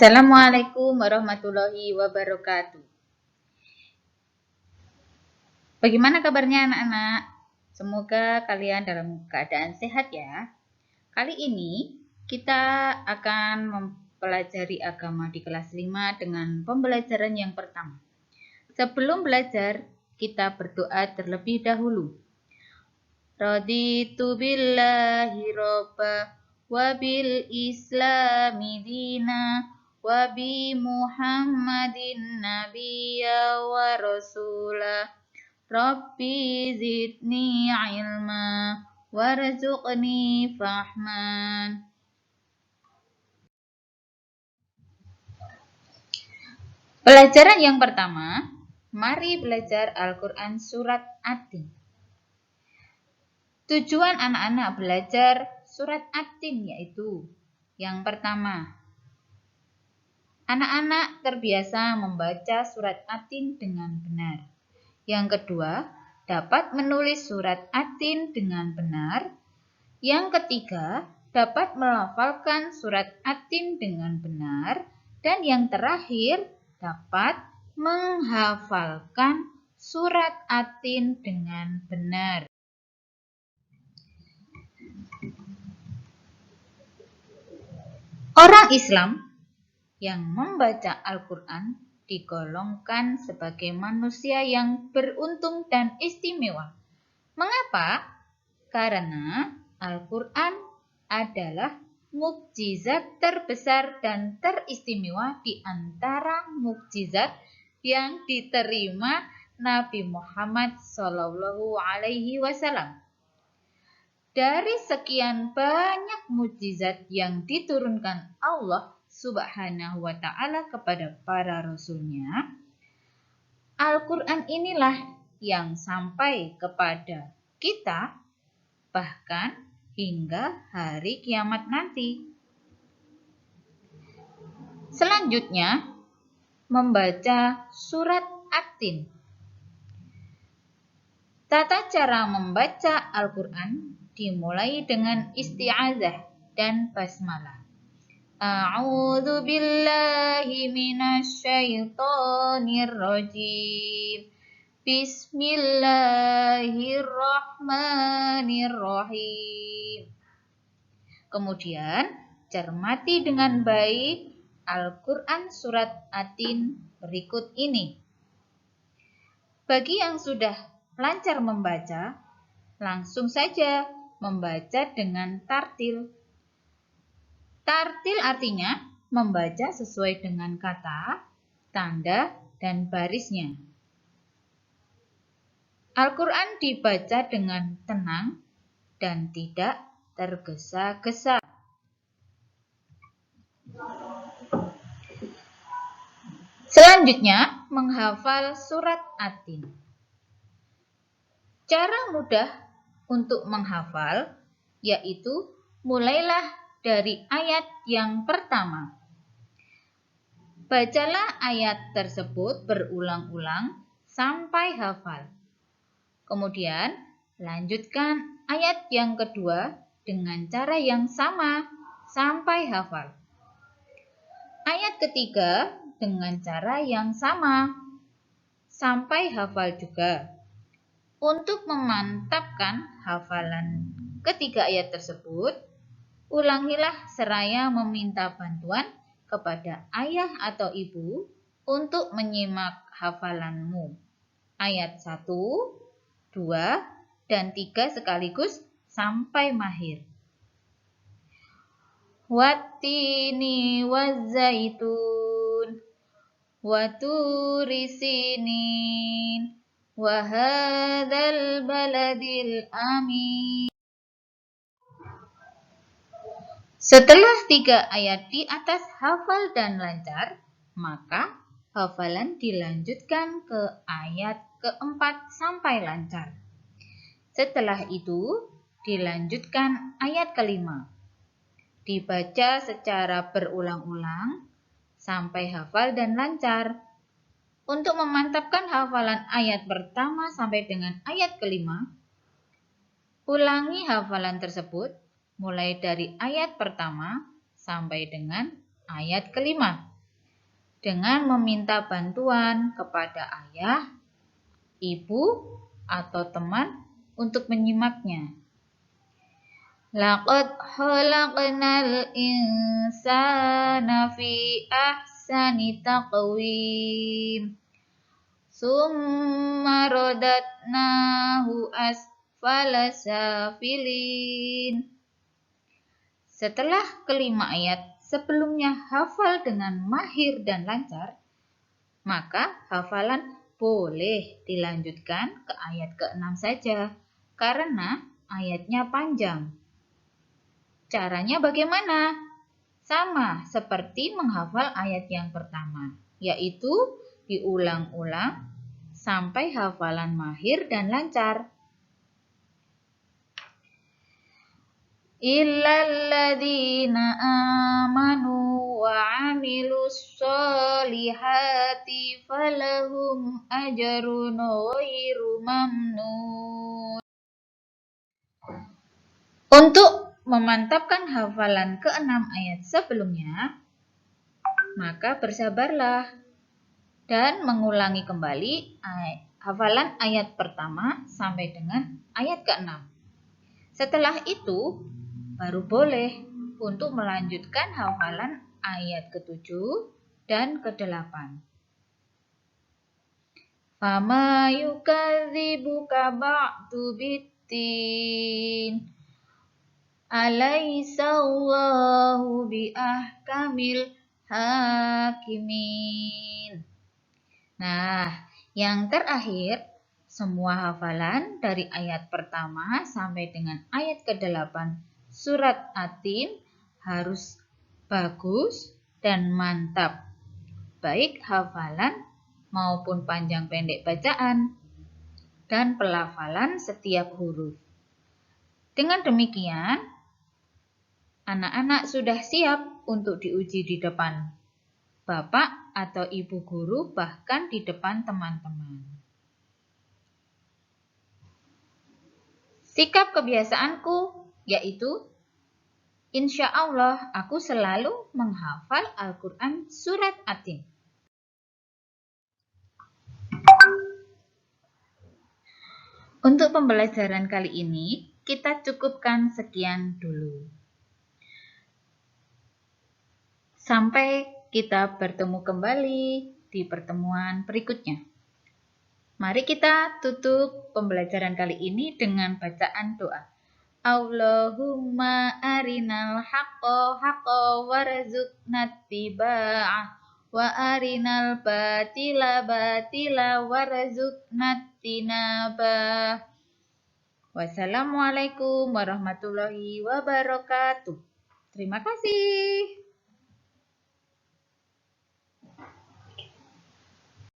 Assalamualaikum warahmatullahi wabarakatuh. Bagaimana kabarnya anak-anak? Semoga kalian dalam keadaan sehat ya. Kali ini kita akan mempelajari agama di kelas 5 dengan pembelajaran yang pertama. Sebelum belajar, kita berdoa terlebih dahulu. Raditu billahi robba wa bil islami dina wa bi Muhammadin nabiyya wa rasulah. Rabbi zidni ilma warzuqni fahman. Pelajaran yang pertama, mari belajar Al-Quran Surat At-Tin. Tujuan anak-anak belajar Surat At-Tin yaitu yang pertama, anak-anak terbiasa membaca Surat At-Tin dengan benar. Yang kedua, dapat menulis Surat At-Tin dengan benar. Yang ketiga, dapat melafalkan Surat At-Tin dengan benar. Dan yang terakhir, dapat menghafalkan Surat At-Tin dengan benar. Orang Islam yang membaca Al-Quran digolongkan sebagai manusia yang beruntung dan istimewa. Mengapa? Karena Al-Quran adalah mukjizat terbesar dan teristimewa di antara mukjizat yang diterima Nabi Muhammad SAW. Dari sekian banyak mukjizat yang diturunkan Allah Subhanahu wa Ta'ala kepada para rasulnya, Al-Quran inilah yang sampai kepada kita bahkan hingga hari kiamat nanti. Selanjutnya, membaca Surat At-Tin. Tata cara membaca Al-Quran dimulai dengan isti'adzah dan basmalah. A'udzu billahi minasyaitonir rajim. Bismillahirrahmanirrahim. Kemudian, cermati dengan baik Al-Quran Surat At-Tin berikut ini. Bagi yang sudah lancar membaca, langsung saja membaca dengan tartil. Tartil artinya membaca sesuai dengan kata, tanda, dan barisnya. Al-Quran dibaca dengan tenang dan tidak tergesa-gesa. Selanjutnya, menghafal Surat At-Tin. Cara mudah untuk menghafal yaitu mulailah dari ayat yang pertama. Bacalah ayat tersebut berulang-ulang sampai hafal. Kemudian lanjutkan ayat yang kedua dengan cara yang sama sampai hafal. Ayat ketiga dengan cara yang sama sampai hafal juga. Untuk memantapkan hafalan ketiga ayat tersebut, ulangilah seraya meminta bantuan kepada ayah atau ibu untuk menyimak hafalanmu. Ayat 1, 2, dan 3 sekaligus sampai mahir. Wattini wazzaitun wa turi sinin wa hadzal baladil amin. Setelah 3 ayat di atas hafal dan lancar, maka hafalan dilanjutkan ke ayat keempat sampai lancar. Setelah itu, dilanjutkan ayat kelima. Dibaca secara berulang-ulang sampai hafal dan lancar. Untuk memantapkan hafalan ayat pertama sampai dengan ayat kelima, ulangi hafalan tersebut mulai dari ayat pertama sampai dengan ayat kelima. dengan meminta bantuan kepada ayah, ibu, atau teman untuk menyimaknya. Laqad khalaqnal insana fi ahsani taqwim. Summa radatnahu asfala safilin. Setelah kelima ayat sebelumnya hafal dengan mahir dan lancar, maka hafalan boleh dilanjutkan ke ayat ke-6 saja, karena ayatnya panjang. Caranya bagaimana? Sama seperti menghafal ayat yang pertama, yaitu diulang-ulang sampai hafalan mahir dan lancar. Illalladzina amanu wa amilus solihati falahum ajrun ghairu mamnun. Untuk memantapkan hafalan ke-6 ayat sebelumnya, maka bersabarlah dan mengulangi kembali hafalan ayat pertama sampai dengan ayat ke-6. Setelah itu, baru boleh untuk melanjutkan hafalan ayat ke-7 dan ke-8. Fama yukadzibuka ba'du biddin. Alaihissallahu biahkamil hakimin. Nah, yang terakhir, semua hafalan dari ayat pertama sampai dengan ayat ke-8 surat At-Tin harus bagus dan mantap, baik hafalan maupun panjang pendek bacaan dan pelafalan setiap huruf. Dengan demikian, anak-anak sudah siap untuk diuji di depan bapak atau ibu guru, bahkan di depan teman-teman. Sikap kebiasaanku yaitu, insya Allah aku selalu menghafal Al-Quran surat At-Tin. Untuk pembelajaran kali ini, kita cukupkan sekian dulu. Sampai kita bertemu kembali di pertemuan berikutnya. Mari kita tutup pembelajaran kali ini dengan bacaan doa. Allahumma arinal haqqo haqqo warzuqna ittiba'ah wa arinal batila batila warzuqna ijtinabah. Wassalamualaikum warahmatullahi wabarakatuh. Terima kasih.